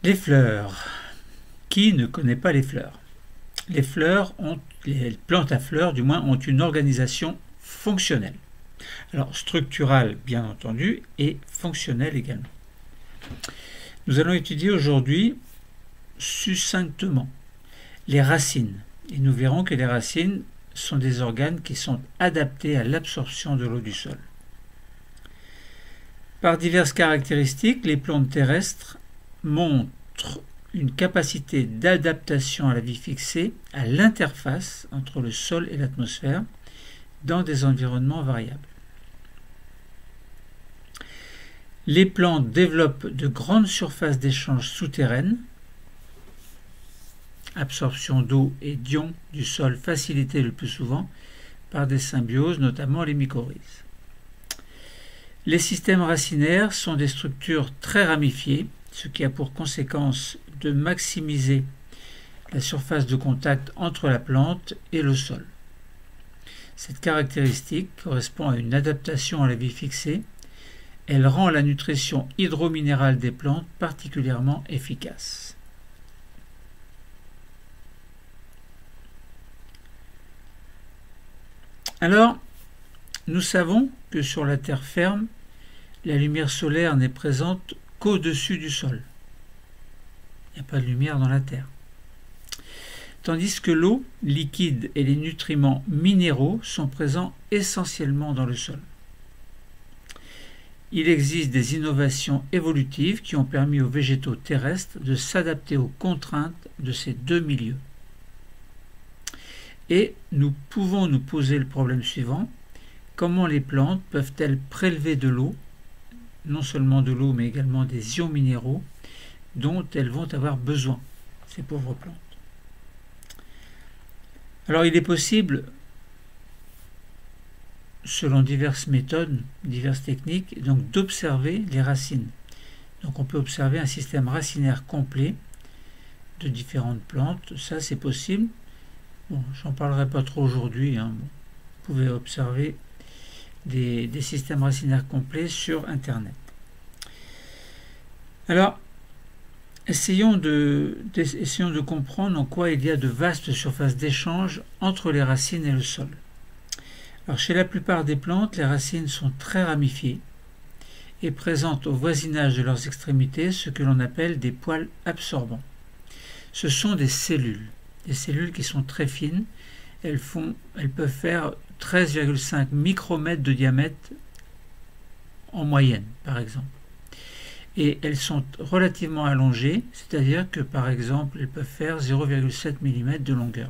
Les fleurs. Qui ne connaît pas les fleurs? Les plantes à fleurs, du moins, ont une organisation fonctionnelle. Alors, structurale, bien entendu, et fonctionnelle également. Nous allons étudier aujourd'hui, succinctement, les racines. Et nous verrons que les racines sont des organes qui sont adaptés à l'absorption de l'eau du sol. Par diverses caractéristiques, les plantes terrestres montrent une capacité d'adaptation à la vie fixée à l'interface entre le sol et l'atmosphère dans des environnements variables. Les plantes développent de grandes surfaces d'échange souterraines, absorption d'eau et d'ions du sol facilitée le plus souvent par des symbioses, notamment les mycorhizes. Les systèmes racinaires sont des structures très ramifiées, ce qui a pour conséquence de maximiser la surface de contact entre la plante et le sol. Cette caractéristique correspond à une adaptation à la vie fixée. Elle rend la nutrition hydrominérale des plantes particulièrement efficace. Alors, nous savons que sur la terre ferme, la lumière solaire n'est présente qu'au-dessus du sol. Il n'y a pas de lumière dans la terre. Tandis que l'eau liquide et les nutriments minéraux sont présents essentiellement dans le sol. Il existe des innovations évolutives qui ont permis aux végétaux terrestres de s'adapter aux contraintes de ces deux milieux. Et nous pouvons nous poser le problème suivant: comment les plantes peuvent-elles prélever de l'eau, non seulement de l'eau mais également des ions minéraux dont elles vont avoir besoin, ces pauvres plantes? Alors il est possible, selon diverses méthodes, diverses techniques, donc d'observer les racines. Donc on peut observer un système racinaire complet de différentes plantes, ça c'est possible. Bon, j'en parlerai pas trop aujourd'hui, hein. Bon, vous pouvez observer des systèmes racinaires complets sur Internet. Alors, essayons de comprendre en quoi il y a de vastes surfaces d'échange entre les racines et le sol. Alors, chez la plupart des plantes, les racines sont très ramifiées et présentent au voisinage de leurs extrémités ce que l'on appelle des poils absorbants. Ce sont des cellules qui sont très fines. Elles peuvent faire 13,5 micromètres de diamètre en moyenne, par exemple. Et elles sont relativement allongées, c'est-à-dire que, par exemple, elles peuvent faire 0,7 mm de longueur.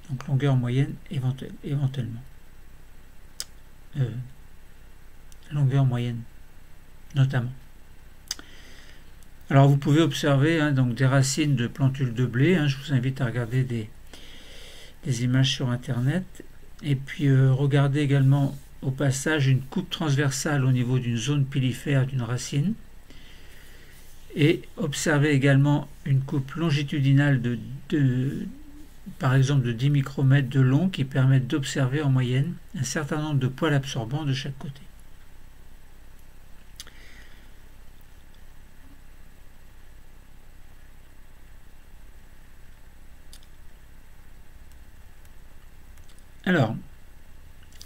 Donc longueur moyenne éventuellement. Longueur moyenne, notamment. Alors vous pouvez observer donc des racines de plantules de blé. Je vous invite à regarder des images sur Internet. Et puis regardez également au passage une coupe transversale au niveau d'une zone pilifère d'une racine. Et observez également une coupe longitudinale par exemple de 10 micromètres de long qui permettent d'observer en moyenne un certain nombre de poils absorbants de chaque côté. Alors,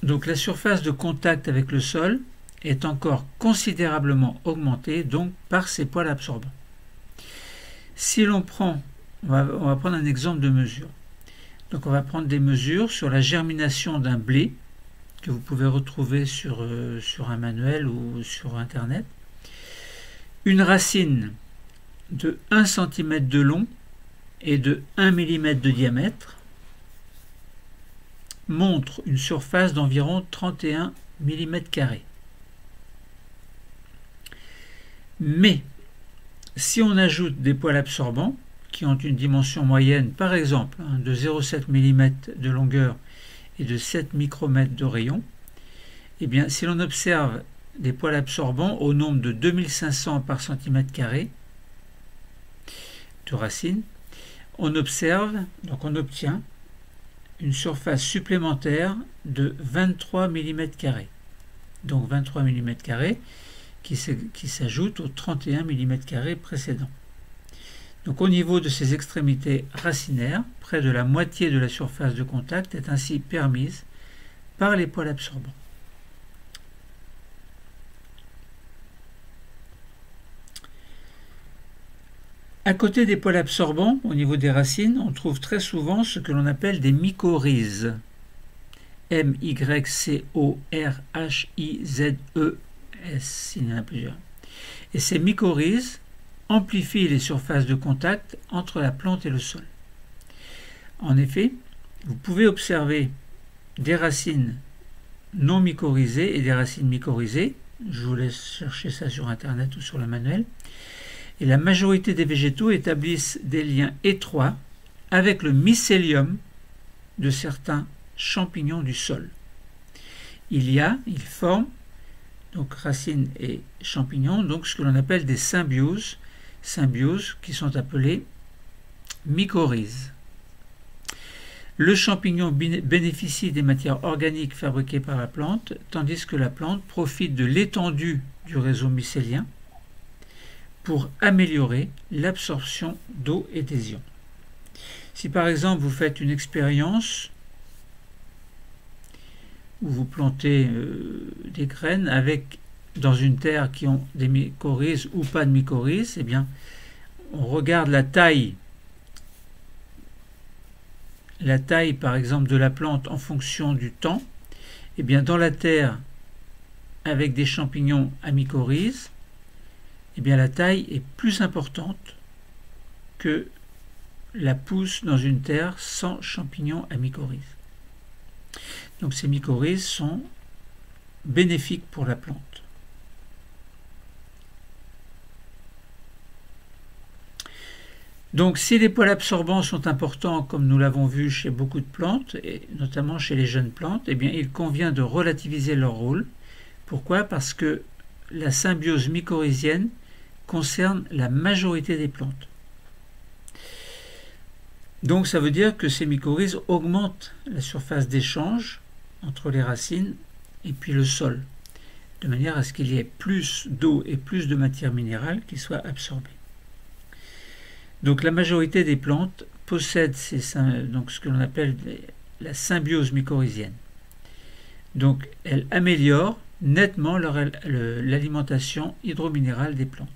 donc la surface de contact avec le sol est encore considérablement augmentée donc par ces poils absorbants. Si l'on prend, on va prendre un exemple de mesure. Donc on va prendre des mesures sur la germination d'un blé que vous pouvez retrouver sur un manuel ou sur Internet. Une racine de 1 cm de long et de 1 mm de diamètre montre une surface d'environ 31 mm². Mais si on ajoute des poils absorbants qui ont une dimension moyenne, par exemple de 0,7 mm de longueur et de 7 micromètres de rayon, eh bien si l'on observe des poils absorbants au nombre de 2500 par cm² de racines, on obtient une surface supplémentaire de 23 mm². Donc 23 mm² qui s'ajoute aux 31 mm² précédents. Donc au niveau de ces extrémités racinaires, près de la moitié de la surface de contact est ainsi permise par les poils absorbants. À côté des poils absorbants, au niveau des racines, on trouve très souvent ce que l'on appelle des mycorhizes. M-Y-C-O-R-H-I-Z-E-S, il y en a plusieurs. Et ces mycorhizes amplifient les surfaces de contact entre la plante et le sol. En effet, vous pouvez observer des racines non mycorhizées et des racines mycorhizées. Je vous laisse chercher ça sur Internet ou sur le manuel. Et la majorité des végétaux établissent des liens étroits avec le mycélium de certains champignons du sol. Ils forment, donc racines et champignons, donc ce que l'on appelle des symbioses qui sont appelées mycorhizes. Le champignon bénéficie des matières organiques fabriquées par la plante, tandis que la plante profite de l'étendue du réseau mycélien pour améliorer l'absorption d'eau et des ions. Si par exemple vous faites une expérience où vous plantez des graines dans une terre qui ont des mycorhizes ou pas de mycorhizes, eh bien on regarde la taille par exemple de la plante en fonction du temps. Eh bien dans la terre avec des champignons à mycorhizes, eh bien la taille est plus importante que la pousse dans une terre sans champignons à mycorhizes. Donc ces mycorhizes sont bénéfiques pour la plante. Donc si les poils absorbants sont importants, comme nous l'avons vu chez beaucoup de plantes, et notamment chez les jeunes plantes, eh bien il convient de relativiser leur rôle. Pourquoi? Parce que la symbiose mycorhizienne concerne la majorité des plantes. Donc ça veut dire que ces mycorhizes augmentent la surface d'échange entre les racines et puis le sol, de manière à ce qu'il y ait plus d'eau et plus de matière minérale qui soit absorbée. Donc la majorité des plantes possèdent donc ce que l'on appelle la symbiose mycorhizienne. Donc elle améliore nettement l'alimentation hydrominérale des plantes.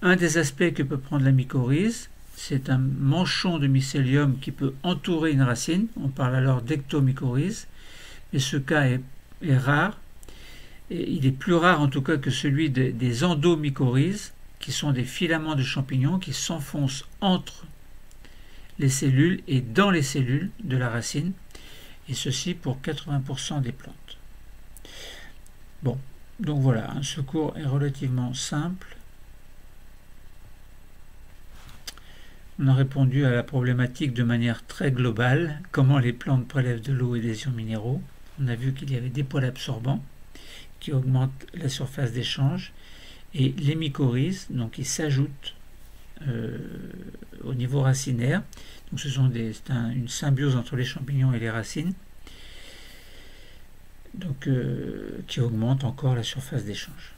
Un des aspects que peut prendre la mycorhize, c'est un manchon de mycélium qui peut entourer une racine. On parle alors d'ectomycorhize, mais ce cas est rare. Et il est plus rare en tout cas que celui des endomycorhizes, qui sont des filaments de champignons qui s'enfoncent entre les cellules et dans les cellules de la racine, et ceci pour 80% des plantes. Bon, donc voilà, ce cours est relativement simple. On a répondu à la problématique de manière très globale, comment les plantes prélèvent de l'eau et des ions minéraux. On a vu qu'il y avait des poils absorbants qui augmentent la surface d'échange et les mycorhizes, donc ils s'ajoutent au niveau racinaire. Donc c'est une symbiose entre les champignons et les racines, donc qui augmente encore la surface d'échange.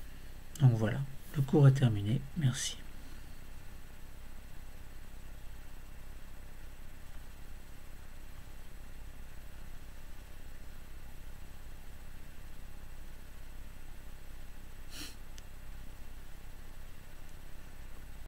Donc voilà, le cours est terminé. Merci.